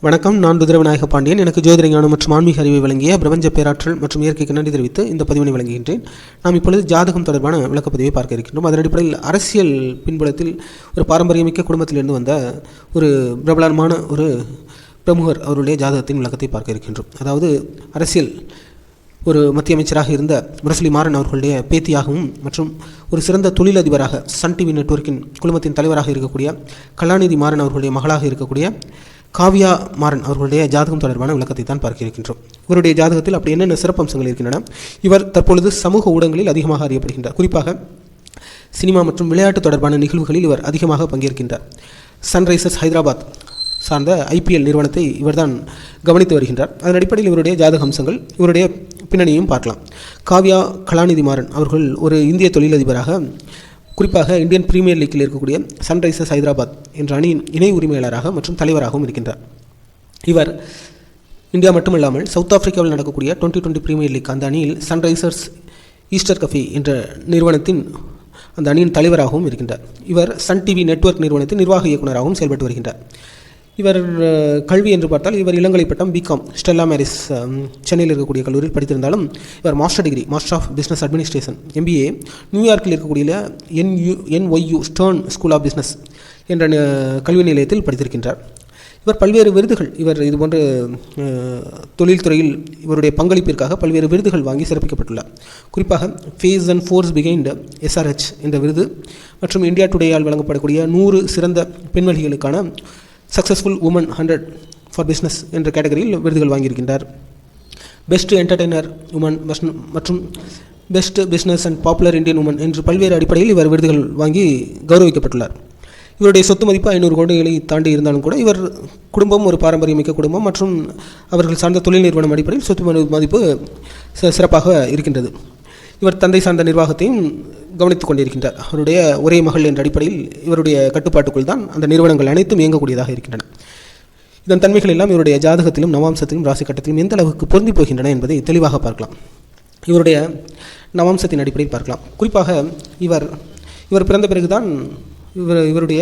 வணக்கம். நான் ருத்ரவிநாயக பாண்டியன். எனக்கு ஜோதிட ஞானம் மற்றும் ஆன்மீக அறிவை வழங்கிய பிரபஞ்ச பேராற்றல் மற்றும் இயற்கைக்கு நன்றி தெரிவித்து இந்த பதிவினை வழங்குகின்றேன். நாம் இப்பொழுது ஜாதகம் தொடர்பான விளக்கப்பதிவை பார்க்க இருக்கின்றோம். அதன் அடிப்படையில் அரசியல் பின்புலத்தில் ஒரு பாரம்பரியமிக்க குடும்பத்திலிருந்து வந்த ஒரு பிரபலமான ஒரு பிரமுகர் அவருடைய ஜாதகத்தின் விளக்கத்தை பார்க்க இருக்கின்றோம். அதாவது அரசியல் ஒரு மத்திய அமைச்சராக இருந்த முரசொலி மாறன் அவர்களுடைய பேத்தியாகவும் மற்றும் ஒரு சிறந்த தொழிலதிபராக சன் டிவி நெட்வொர்க்கின் குழுமத்தின் தலைவராக இருக்கக்கூடிய கலாநிதி மாறன் அவர்களுடைய மகளாக இருக்கக்கூடிய காவியா மாறன் அவர்களுடைய ஜாதகம் தொடர்பான விளக்கத்தை தான் பார்க்க இருக்கின்றோம். இவருடைய ஜாதகத்தில் அப்படி என்னென்ன சிறப்பம்சங்கள் இருக்கின்றன? இவர் தற்பொழுது சமூக ஊடகங்களில் அதிகமாக அறியப்படுகின்றார். குறிப்பாக சினிமா மற்றும் விளையாட்டு தொடர்பான நிகழ்வுகளில் இவர் அதிகமாக பங்கேற்கின்றார். சன்ரைசர்ஸ் ஹைதராபாத் சார்ந்த IPL நிறுவனத்தை இவர்தான் கவனித்து வருகின்றார். அதன் அடிப்படையில் இவருடைய ஜாதக அம்சங்கள், இவருடைய பின்னணியும் பார்க்கலாம். காவியா கலாநிதி மாறன் அவர்கள் ஒரு இந்திய தொழிலதிபராக, குறிப்பாக இந்தியன் பிரீமியர் லீக்கில் இருக்கக்கூடிய சன்ரைசர்ஸ் ஹைதராபாத் என்ற அணியின் இணை உரிமையாளராக மற்றும் தலைவராகவும் இருக்கின்றார். இவர் இந்தியா மட்டுமல்லாமல் சவுத் ஆப்பிரிக்காவில் நடக்கக்கூடிய 2020 பிரீமியர் லீக் அந்த அணியில் சன்ரைசர்ஸ் ஈஸ்டர் கஃபே என்ற நிறுவனத்தின் அந்த அணியின் தலைவராகவும் இருக்கின்றார். இவர் சன் டிவி நெட்வொர்க் நிறுவனத்தின் நிர்வாக இயக்குநராகவும் செயல்பட்டு வருகின்றார். இவர் கல்வி என்று பார்த்தால் இவர் இளங்கலை பட்டம் பிகாம் ஸ்டெல்லா மேரிஸ் சென்னையில் இருக்கக்கூடிய கல்லூரியில் படித்திருந்தாலும் இவர் master degree master of business administration MBA நியூயார்க்கில் இருக்கக்கூடிய NYU Stern school of business என்ற கல்வி நிலையத்தில் படித்திருக்கின்றார். இவர் பல்வேறு விருதுகள், இவர் இதுபோன்ற தொழில்துறையில் இவருடைய பங்களிப்பிற்காக பல்வேறு விருதுகள் வாங்கி சிறப்பிக்கப்பட்டுள்ளார். குறிப்பாக face and force behind SRH என்ற விருது மற்றும் இந்தியா டுடேயால் வழங்கப்படக்கூடிய 100 சிறந்த பெண்மணிகளுக்கான சக்ஸஸ்ஃபுல் உமன் 100 ஃபார் பிஸ்னஸ் என்ற கேட்டகரியில் விருதுகள் வாங்கியிருக்கின்றார். பெஸ்ட் என்டர்டெய்னர் உமன் மற்றும் best business and popular Indian woman என்று பல்வேறு அடிப்படையில் இவர் விருதுகள் வாங்கி கௌரவிக்கப்பட்டுள்ளார். இவருடைய சொத்து மதிப்பு 500 கோடிகளை தாண்டி இருந்தாலும் கூட இவர் குடும்பம் ஒரு பாரம்பரியமிக்க குடும்பம் மற்றும் அவர்கள் சார்ந்த தொழில் நிறுவனம் அடிப்படையில் சொத்து மதிப்பு சிறப்பாக இருக்கின்றது. இவர் தந்தை சார்ந்த நிர்வாகத்தையும் கவனித்துக் கொண்டிருக்கின்றார். அவருடைய ஒரே மகள் என்ற அடிப்படையில் இவருடைய கட்டுப்பாட்டுக்குள் தான் அந்த நிறுவனங்கள் அனைத்தும் இயங்கக்கூடியதாக இருக்கின்றன. இதன் தன்மைகள் எல்லாம் இவருடைய ஜாதகத்திலும் நவாம்சத்திலும் ராசி கட்டத்திலும் எந்த அளவுக்கு பொருந்தி போகின்றன என்பதை தெளிவாக பார்க்கலாம். இவருடைய நவாம்சத்தின் அடிப்படையில் பார்க்கலாம். குறிப்பாக இவர் பிறந்த பிறகுதான் இவருடைய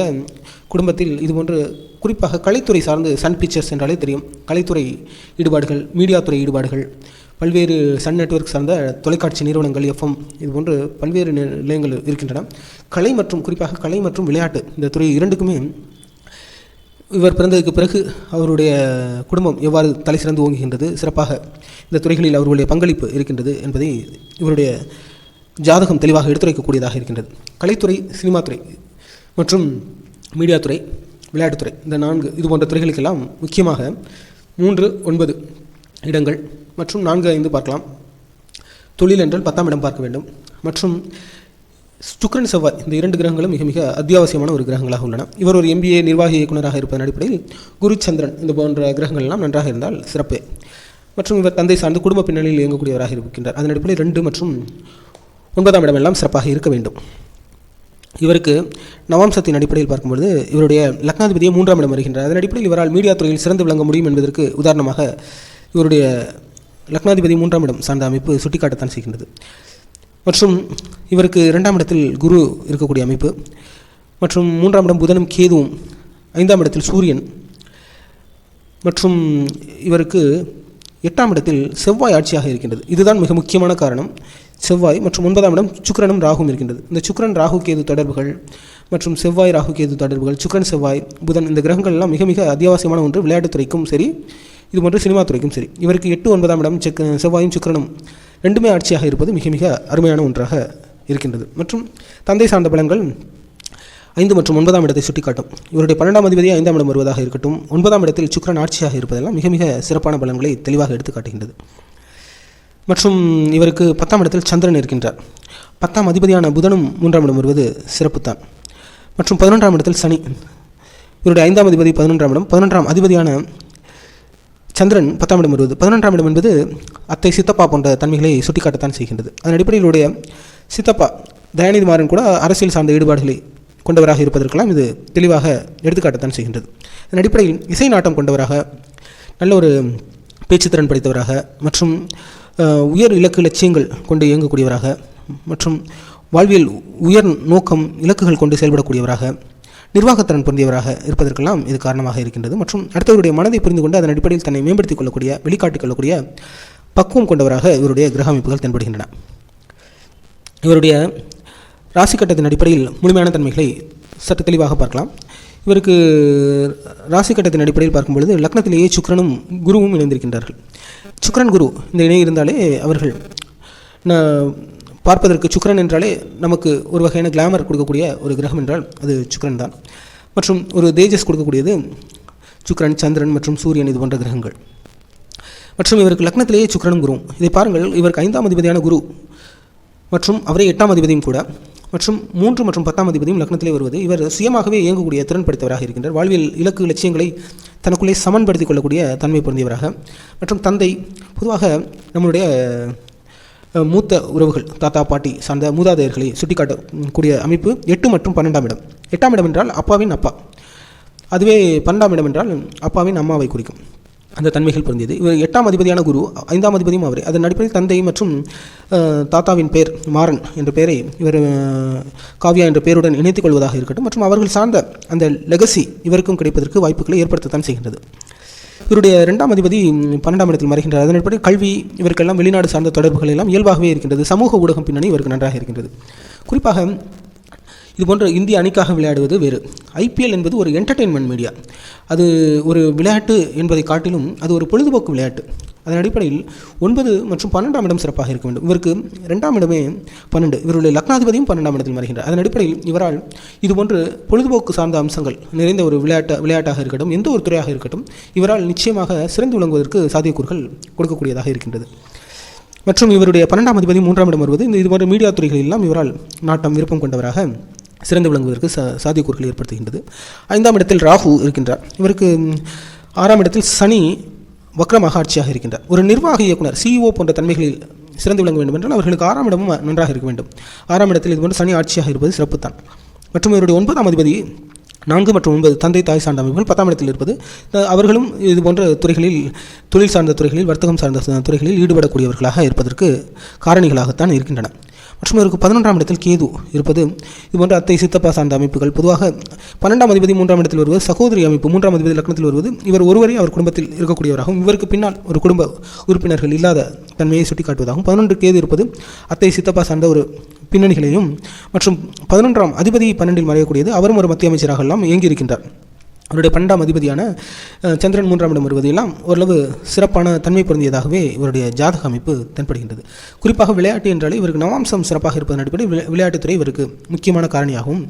குடும்பத்தில் இதுபோன்று குறிப்பாக கலைத்துறை சார்ந்து சன் பிக்சர்ஸ் என்றாலே தெரியும். கலைத்துறை ஈடுபாடுகள், மீடியா துறை ஈடுபாடுகள், பல்வேறு சன் நெட்வொர்க் சார்ந்த தொலைக்காட்சி நிறுவனங்கள், FM இதுபோன்று பல்வேறு நிலையங்கள் இருக்கின்றன. கலை மற்றும் குறிப்பாக கலை மற்றும் விளையாட்டு இந்த துறை இரண்டுக்குமே இவர் பிறந்ததுக்கு பிறகு அவருடைய குடும்பம் எவ்வாறு தலை சிறந்து ஓங்குகின்றது, சிறப்பாக இந்த துறைகளில் அவர்களுடைய பங்களிப்பு இருக்கின்றது என்பதை இவருடைய ஜாதகம் தெளிவாக எடுத்துரைக்கக்கூடியதாக இருக்கின்றது. கலைத்துறை, சினிமாத்துறை மற்றும் மீடியா துறை, விளையாட்டுத்துறை இந்த 4 இதுபோன்ற துறைகளுக்கெல்லாம் முக்கியமாக 3, 9 இடங்கள் மற்றும் 4, 5 பார்க்கலாம். தொழில் என்றால் 10ஆம் இடம் பார்க்க வேண்டும். மற்றும் சுக்கிரன், செவ்வாய் இந்த 2 கிரகங்களும் மிக மிக அத்தியாவசியமான ஒரு கிரகங்களாக உள்ளன. இவர் ஒரு MBA நிர்வாக இயக்குநராக இருப்பதன் அடிப்படையில் குரு, சந்திரன் இந்த போன்ற கிரகங்கள் எல்லாம் நன்றாக இருந்தால் சிறப்பு. மற்றும் இவர் தந்தை சார்ந்து குடும்ப பின்னணியில் இயங்கக்கூடியவராக இருக்கின்றார். அதன் அடிப்படையில் 2 மற்றும் 9ஆம் இடம் எல்லாம் சிறப்பாக இருக்க வேண்டும். இவருக்கு நவாம்சத்தின் அடிப்படையில் பார்க்கும்பொழுது இவருடைய லக்னாதிபதியை 3ஆம் இடம் வருகின்றார். அதன் அடிப்படையில் இவரால் மீடியா துறையில் சிறந்து விளங்க முடியும் என்பதற்கு உதாரணமாக இவருடைய லக்னாதிபதி 3ஆம் இடம் சார்ந்த அமைப்பு சுட்டிக்காட்டத்தான் செய்கின்றது. மற்றும் இவருக்கு 2ஆம் இடத்தில் குரு இருக்கக்கூடிய அமைப்பு மற்றும் 3ஆம் இடம் புதனும் கேதுவும், 5ஆம் இடத்தில் சூரியன் மற்றும் இவருக்கு 8ஆம் இடத்தில் செவ்வாய் ஆட்சியாக இருக்கின்றது. இதுதான் மிக முக்கியமான காரணம். செவ்வாய் மற்றும் 9ஆம் இடம் சுக்கிரனும் ராகுவும் இருக்கின்றது. இந்த சுக்கிரன் ராகு கேது தொடர்புகள் மற்றும் செவ்வாய் ராகு கேது தொடர்புகள், சுக்கிரன் செவ்வாய் புதன் இந்த கிரகங்கள் எல்லாம் மிக மிக அத்தியாவசியமான ஒன்று. விளையாட்டுத்துறைக்கும் சரி, இதுபோன்று சினிமா துறைக்கும் சரி. இவருக்கு 8, 9ஆம் இடம் செவ்வாயும் சுக்கிரனும் ரெண்டுமே ஆட்சியாக இருப்பது மிக மிக அருமையான ஒன்றாக இருக்கின்றது. மற்றும் தந்தை சார்ந்த பலன்கள் 5 மற்றும் 9ஆம் இடத்தை சுட்டிக்காட்டும். இவருடைய 12ஆம் அதிபதியை 5ஆம் இடம் வருவதாக இருக்கட்டும், 9ஆம் இடத்தில் சுக்கிரன் ஆட்சியாக இருப்பதெல்லாம் மிக மிக சிறப்பான பலன்களை தெளிவாக எடுத்து காட்டுகின்றது. மற்றும் இவருக்கு 10ஆம் இடத்தில் சந்திரன் இருக்கின்றார். 10ஆம் அதிபதியான புதனும் 3ஆம் இடம் வருவது சிறப்புத்தான். மற்றும் 11ஆம் இடத்தில் சனி, இவருடைய 5ஆம் அதிபதி 11ஆம் இடம், 11ஆம் அதிபதியான சந்திரன் 10ஆம் இடம் வருவது. 11ஆம் இடம் என்பது அத்தை, சித்தப்பா போன்ற தன்மைகளை சுட்டிக்காட்டத்தான் செய்கின்றது. அதன் அடிப்படையில் இவருடைய சித்தப்பா தயாநிதி மாறன் கூட அரசியல் சார்ந்த ஈடுபாடுகளை கொண்டவராக இருப்பதற்கெல்லாம் இது தெளிவாக எடுத்துக்காட்டத்தான் செய்கின்றது. அதன் அடிப்படையில் இசை நாட்டம் கொண்டவராக, நல்ல ஒரு பேச்சுத்திறன் படைத்தவராக மற்றும் உயர் இலக்கு லட்சியங்கள் கொண்டு இயங்கக்கூடியவராக மற்றும் வாழ்வியல் உயர் நோக்கம் இலக்குகள் கொண்டு செயல்படக்கூடியவராக, நிர்வாகத்திறன் பொருந்தியவராக இருப்பதற்கெல்லாம் இது காரணமாக இருக்கின்றது. மற்றும் அடுத்தவருடைய மனதை புரிந்து கொண்டு அதன் அடிப்படையில் தன்னை மேம்படுத்திக் கொள்ளக்கூடிய, வெளிக்காட்டிக் கொள்ளக்கூடிய பக்குவம் கொண்டவராக இவருடைய கிரக அமைப்புகள் தென்படுகின்றன. இவருடைய ராசி கட்டத்தின் அடிப்படையில் முழுமையான தன்மைகளை சற்று தெளிவாக பார்க்கலாம். இவருக்கு ராசி கட்டத்தின் அடிப்படையில் பார்க்கும்பொழுது லக்னத்திலேயே சுக்கிரனும் குருவும் இணைந்திருக்கின்றார்கள். சுக்கிரன் குரு இந்த இணை இருந்தாலே அவர்கள் பார்ப்பதற்கு சுக்கிரன் என்றாலே நமக்கு ஒரு வகையான கிளாமர் கொடுக்கக்கூடிய ஒரு கிரகம் என்றால் அது சுக்கிரன் தான். மற்றும் ஒரு தேஜஸ் கொடுக்கக்கூடியது சுக்கிரன், சந்திரன் மற்றும் சூரியன் இது போன்ற கிரகங்கள். மற்றும் இவருக்கு லக்னத்திலேயே சுக்கிரனும் குருவும். இதை பாருங்கள், இவருக்கு 5ஆம் அதிபதியான குரு மற்றும் அவரே 8ஆம் அதிபதியும் கூட, மற்றும் 3 மற்றும் 10ஆம் அதிபதியும் லக்னத்திலே வருவது இவர் சுயமாகவே இயங்கக்கூடிய திறன் படைத்தவராக இருக்கின்றார். வாழ்வில் இலக்கு லட்சியங்களை தனக்குள்ளே சமன்படுத்திக் கொள்ளக்கூடிய தன்மை பொருந்தியவராக. மற்றும் தந்தை பொதுவாக நம்முடைய மூத்த உறவுகள், தாத்தா பாட்டி சார்ந்த மூதாதையர்களை சுட்டிக்காட்டக்கூடிய அமைப்பு 8 மற்றும் 12ஆம் இடம். 8ஆம் இடம் என்றால் அப்பாவின் அப்பா, அதுவே 12ஆம் இடம் என்றால் அப்பாவின் அம்மாவை குறிக்கும். அந்த தன்மைகள் பொருந்தியது. இவர் 8ஆம் அதிபதியான குரு, 5ஆம் அதிபதியும் அவரே. அதன் அடிப்படையில் தந்தை மற்றும் தாத்தாவின் பெயர் மாறன் என்ற பெயரை இவர் காவ்யா என்ற பெயருடன் இணைத்துக் கொள்வதாக இருக்கட்டும், மற்றும் அவர்கள் சார்ந்த அந்த லெகசி இவருக்கும் கிடைப்பதற்கு வாய்ப்புகளை ஏற்படுத்தத்தான் செய்கின்றது. இவருடைய 2ஆம் அதிபதி 12ஆம் இடத்தில் மறைகின்றார். அதன் அடிப்படையில் கல்வி, இவருக்கெல்லாம் வெளிநாடு சார்ந்த தொடர்புகள் எல்லாம் இயல்பாகவே இருக்கின்றது. சமூக ஊடகம் பின்னணி இவருக்கு நன்றாக இருக்கின்றது. குறிப்பாக இதுபோன்ற இந்திய அணிக்காக விளையாடுவது வேறு. ஐபிஎல் என்பது ஒரு என்டர்டெயின்மெண்ட் மீடியா. அது ஒரு விளையாட்டு என்பதை காட்டிலும் அது ஒரு பொழுதுபோக்கு விளையாட்டு. அதன் அடிப்படையில் 9 மற்றும் 12ஆம் இடம் சிறப்பாக இருக்க வேண்டும். இவருக்கு 2ஆம் இடமே 12, இவருடைய லக்னாதிபதியும் 12ஆம் இடத்தில் மறைகின்றார். அதன் அடிப்படையில் இவரால் இதுபோன்று பொழுதுபோக்கு சார்ந்த அம்சங்கள் நிறைந்த ஒரு விளையாட்டாக இருக்கட்டும், எந்த ஒரு துறையாக இருக்கட்டும், இவரால் நிச்சயமாக சிறந்து விளங்குவதற்கு சாத்தியக்கூறுகள் கொடுக்கக்கூடியதாக இருக்கின்றது. மற்றும் இவருடைய 12ஆம் அதிபதி 3ஆம் இடம் வருவது இதுபோன்ற மீடியா துறைகள் எல்லாம் இவரால் நாட்டம், விருப்பம் கொண்டவராக சிறந்து விளங்குவதற்கு சாத்தியக்கூறுகள் ஏற்படுத்துகின்றது. 5ஆம் இடத்தில் ராகு இருக்கின்றார். இவருக்கு 6ஆம் இடத்தில் சனி வக்ரமாக ஆட்சியாக இருக்கின்றார். ஒரு நிர்வாக இயக்குனர், சிஇஓ போன்ற தன்மைகளில் சிறந்து விளங்க வேண்டும் என்றால் அவர்களுக்கு 6ஆம் இடமும் நன்றாக இருக்க வேண்டும். 6ஆம் இடத்தில் இதுபோன்று சனி ஆட்சியாக இருப்பது சிறப்பு தான். மற்றும் இவருடைய 9ஆம் அதிபதி 4 மற்றும் 9 தந்தை தாய் சார்ந்த அமைப்புகள் 10ஆம் இடத்தில் இருப்பது, அவர்களும் இது போன்ற துறைகளில், தொழில் சார்ந்த துறைகளில், வர்த்தகம் சார்ந்த துறைகளில் ஈடுபடக்கூடியவர்களாக இருப்பதற்கு காரணிகளாகத்தான் இருக்கின்றன. மற்றும் இவருக்கு 11ஆம் இடத்தில் கேது இருப்பது இதுபோன்ற அத்தை, சித்தப்பா சார்ந்த அமைப்புகள். பொதுவாக 12ஆம் அதிபதி 3ஆம் இடத்தில் வருவது சகோதரி அமைப்பு, 3ஆம் அதிபதி லக்னத்தில் வருவது இவர் ஒருவரே அவர் குடும்பத்தில் இருக்கக்கூடியவராகவும் இவருக்கு பின்னால் ஒரு குடும்ப உறுப்பினர்கள் இல்லாத தன்மையை சுட்டிக்காட்டுவதாகவும், 11 கேது இருப்பது அத்தை, சித்தப்பா சார்ந்த ஒரு பின்னணிகளையும், மற்றும் 11ஆம் அதிபதி 12இல் மறையக்கூடியது அவரும் ஒரு மத்திய அமைச்சராக எல்லாம் இயங்கியிருக்கின்றார். அவருடைய 12ஆம் அதிபதியான சந்திரன் 3ஆம் இடம் வருவது எல்லாம் ஓரளவு சிறப்பான தன்மை பொருந்தியதாகவே இவருடைய ஜாதக அமைப்பு தென்படுகின்றது. குறிப்பாக விளையாட்டு என்றாலே இவருக்கு நவாம்சம் சிறப்பாக இருப்பதன் அடிப்படையில் விளையாட்டுத்துறை இவருக்கு முக்கியமான காரணியாகும்.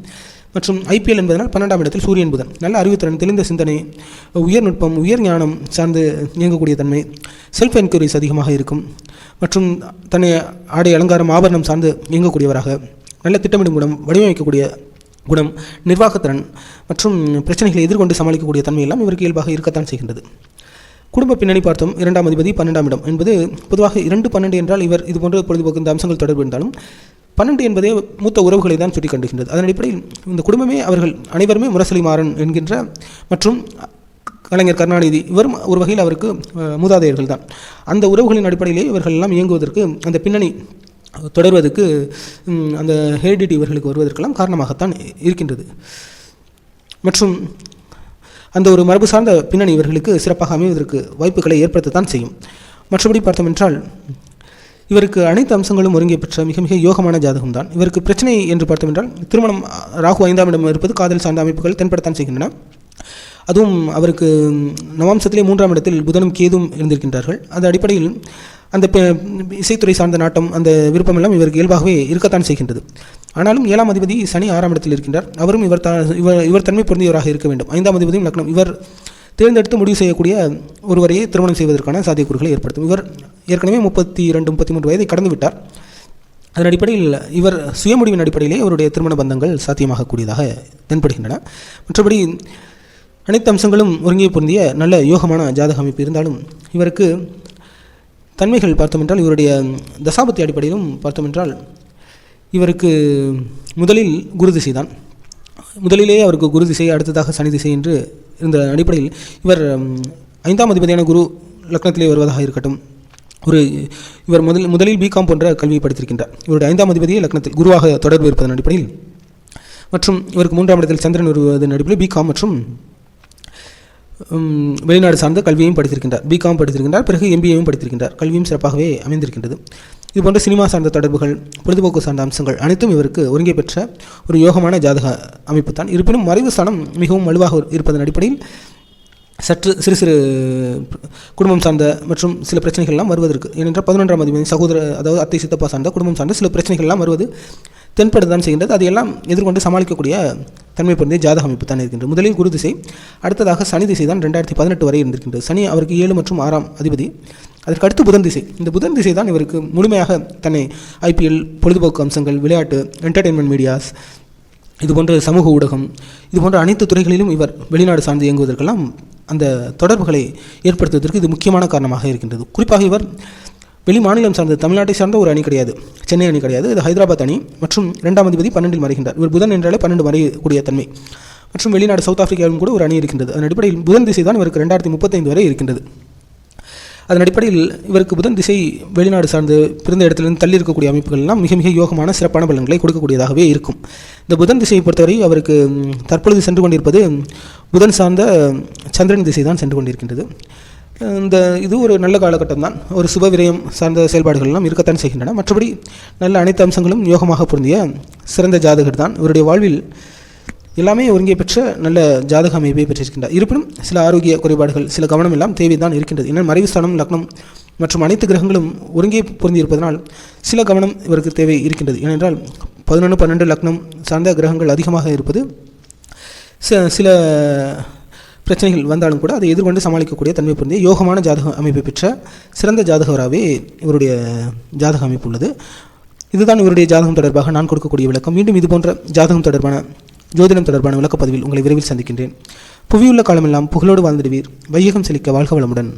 மற்றும் ஐபிஎல் என்பதனால் 12ஆம் இடத்தில் சூரியன் புதன், நல்ல அறிவுத்திறன், தெளிந்த சிந்தனை, உயர் நுட்பம், உயர் ஞானம் சார்ந்து இயங்கக்கூடிய தன்மை, செல்ஃப் என்கொயரிஸ் அதிகமாக இருக்கும். மற்றும் தன்னை ஆடை, அலங்காரம், ஆபரணம் சார்ந்து இயங்கக்கூடியவராக, நல்ல திட்டமிடும் குணம், வடிவமைக்கக்கூடிய குணம், நிர்வாகத்திறன் மற்றும் பிரச்சனைகளை எதிர்கொண்டு சமாளிக்கக்கூடிய தன்மையெல்லாம் இவருக்கு இயல்பாக இருக்கத்தான் செய்கின்றது. குடும்ப பின்னணி பார்த்தோம். 2ஆம் அதிபதி 12ஆம் இடம் என்பது பொதுவாக 2, 12 என்றால் இவர் இதுபோன்ற பொழுதுபோக்கு இந்த அம்சங்கள் தொடர்பு இருந்தாலும் 12 என்பதே மூத்த உறவுகளை தான் சுட்டி கண்டுகின்றது. அதன் அடிப்படையில் இந்த குடும்பமே அவர்கள் அனைவருமே முரசொலி மாறன் என்கின்ற மற்றும் கலைஞர் கருணாநிதி இவரும் ஒரு வகையில் அவருக்கு மூதாதையர்கள் தான். அந்த உறவுகளின் அடிப்படையிலே இவர்கள் எல்லாம் இயங்குவதற்கு, அந்த பின்னணி தொடர்வதற்கு, அந்த ஹெரிடிட்டி இவர்களுக்கு வருவதற்கெல்லாம் காரணமாகத்தான் இருக்கின்றது. மற்றும் அந்த ஒரு மரபு சார்ந்த பின்னணி இவர்களுக்கு சிறப்பாக அமைவதற்கு வாய்ப்புகளை ஏற்படுத்தத்தான் செய்யும். மற்றபடி பார்த்தோம் என்றால் இவருக்கு அனைத்து அம்சங்களும் ஒருங்கே பெற்ற மிக மிக யோகமான ஜாதகம்தான். இவருக்கு பிரச்சனை என்று பார்த்தோம் என்றால் திருமணம், ராகு 5ஆம் இடம் இருப்பது காதல் சார்ந்த அமைப்புகள் தென்படத்தான் செய்கின்றன. அதுவும் அவருக்கு நவாம்சத்திலே 3ஆம் இடத்தில் புதனும் கேதும் இருந்திருக்கின்றார்கள். அந்த அடிப்படையில் அந்த இசைத்துறை சார்ந்த நாட்டம், அந்த விருப்பமெல்லாம் இவருக்கு இயல்பாகவே இருக்கத்தான் செய்கின்றது. ஆனாலும் 7ஆம் அதிபதி சனி 6ஆம் இடத்தில் இருக்கின்றார். அவரும் இவர் தன்மை பொருந்தியவராக இருக்க வேண்டும். 5ஆம் அதிபதியும் லக்னம். இவர் தேர்ந்தெடுத்து முடிவு செய்யக்கூடிய ஒருவரையே திருமணம் செய்வதற்கான சாத்தியக்கூறுகளை ஏற்படுத்தும். இவர் ஏற்கனவே 32, 33 வயதை கடந்து விட்டார். அதன் அடிப்படையில் இவர் சுயமுடிவின் அடிப்படையிலே இவருடைய திருமண பந்தங்கள் சாத்தியமாகக்கூடியதாக தென்படுகின்றன. மற்றபடி அனைத்து அம்சங்களும் ஒருங்கே பொருந்திய நல்ல யோகமான ஜாதக அமைப்பு இருந்தாலும் இவருக்கு தன்மைகள் பார்த்தோம் என்றால், இவருடைய தசாபத்தி அடிப்படையிலும் பார்த்தோம் என்றால் இவருக்கு முதலில் குரு திசை தான். முதலிலேயே அவருக்கு குரு திசை, அடுத்ததாக சனி திசை என்று இருந்த அடிப்படையில் இவர் 5ஆம் அதிபதியான குரு லக்னத்திலே வருவதாக இருக்கட்டும், இவர் முதலில் பிகாம் போன்ற கல்வியை படித்திருக்கின்றார். இவருடைய 5ஆம் அதிபதியே லக்னத்தில் குருவாக தொடர்பு இருப்பதன் அடிப்படையில் மற்றும் இவருக்கு 3ஆம் இடத்தில் சந்திரன் வருவதன் அடிப்படையில் பிகாம் மற்றும் வெளிநாடு சார்ந்த கல்வியையும் படித்திருக்கின்றார். பிகாம் படித்திருக்கின்றார், பிறகு எம்பிஏவும் படித்திருக்கின்றார். கல்வியும் சிறப்பாகவே அமைந்திருக்கின்றது. இதுபோன்ற சினிமா சார்ந்த தொடர்புகள், பொழுதுபோக்கு சார்ந்த அம்சங்கள் அனைத்தும் இவருக்கு ஒருங்கே பெற்ற ஒரு யோகமான ஜாதக அமைப்பு தான். இருப்பினும் மறைவு ஸ்தானம் மிகவும் வலுவாக இருப்பதன் அடிப்படையில் சற்று சிறு குடும்பம் சார்ந்த மற்றும் சில பிரச்சனைகள்லாம் வருவதற்கு, ஏனென்றால் 11ஆம் அதிபதி சகோதர, அதாவது அத்தை சித்தப்பா சார்ந்த குடும்பம் சார்ந்த சில பிரச்சனைகள்லாம் வருவது தென்படுத்தான் செய்கின்றது. அதையெல்லாம் எதிர்கொண்டு சமாளிக்கக்கூடிய தன்மை பொருந்திய ஜாதக அமைப்பு தான் இருக்கின்றது. முதலில் குரு திசை, அடுத்ததாக சனி திசை தான் 2018 வரை இருந்திருக்கின்றது. சனி அவருக்கு 7 மற்றும் 6ஆம் அதிபதி. அதற்கு அடுத்து புதன் திசை. இந்த புதன் திசை தான் இவருக்கு முழுமையாக தன்னை ஐபிஎல், பொழுதுபோக்கு அம்சங்கள், விளையாட்டு, என்டர்டெயின்மெண்ட் மீடியாஸ், இதுபோன்ற சமூக ஊடகம், இதுபோன்ற அனைத்து துறைகளிலும் இவர் வெளிநாடு சார்ந்து இயங்குவதற்கெல்லாம் அந்த தொடர்புகளை ஏற்படுத்துவதற்கு இது முக்கியமான காரணமாக இருக்கின்றது. குறிப்பாக இவர் வெளி மாநிலம் சார்ந்த, தமிழ்நாட்டை சார்ந்த ஒரு அணி கிடையாது, சென்னை அணி கிடையாது, இது ஹைதராபாத் அணி மற்றும் 2ஆம் அதிபதி 12இல் மறைகின்றார். இவர் புதன் என்றாலே 12 மறையக்கூடிய தன்மை. மற்றும் வெளிநாடு சவுத் ஆப்பிரிக்காவிலும் கூட ஒரு அணி இருக்கின்றது. அதன் அடிப்படையில் புதன் திசை தான் இவருக்கு 2035 வரை இருக்கின்றது. அதன் அடிப்படையில் இவருக்கு புதன் திசை வெளிநாடு சார்ந்து பிறந்த இடத்திலிருந்து தள்ளி இருக்கக்கூடிய அமைப்புகள்லாம் மிக மிக யோகமான சிறப்பான பலன்களை கொடுக்கக்கூடியதாகவே இருக்கும். இந்த புதன் திசையை பொறுத்தவரை அவருக்கு தற்பொழுது சென்று கொண்டிருப்பது புதன் சார்ந்த சந்திரன் திசை தான் சென்று கொண்டிருக்கின்றது. இது ஒரு நல்ல காலகட்டம் தான். ஒரு சுப விரயம் சார்ந்த செயல்பாடுகள்லாம் இருக்கத்தான் செய்கின்றன. மற்றபடி நல்ல அனைத்து அம்சங்களும் யோகமாக பொருந்திய சிறந்த ஜாதகர் தான். இவருடைய வாழ்வில் எல்லாமே ஒருங்கே பெற்ற நல்ல ஜாதக அமைப்பை பெற்றிருக்கின்றார். இருப்பினும் சில ஆரோக்கிய குறைபாடுகள், சில கவனம் எல்லாம் தேவைதான் இருக்கின்றது. ஏன்னா மறைவு ஸ்தானம், லக்னம் மற்றும் அனைத்து கிரகங்களும் ஒருங்கே பொருந்தி இருப்பதனால் சில கவனம் இவருக்கு தேவை இருக்கின்றது. ஏனென்றால் 11, 12 லக்னம் சார்ந்த கிரகங்கள் அதிகமாக இருப்பது சில பிரச்சனைகள் வந்தாலும் கூட அதை எதிர்கொண்டு சமாளிக்கக்கூடிய தன்மை பொருந்திய யோகமான ஜாதக அமைப்பை பெற்ற சிறந்த ஜாதகராகவே இவருடைய ஜாதக அமைப்பு உள்ளது. இதுதான் இவருடைய ஜாதகம் தொடர்பாக நான் கொடுக்கக்கூடிய விளக்கம். மீண்டும் இதுபோன்ற ஜாதகம் தொடர்பான, ஜோதிடம் தொடர்பான விளக்கப்பதிவில் உங்களை விரைவில் சந்திக்கின்றேன். புவியுள்ள காலமெல்லாம் புகழோடு வாழ்ந்திடுவீர். வையகம் செழிக்க வாழ்க வளமுடன்.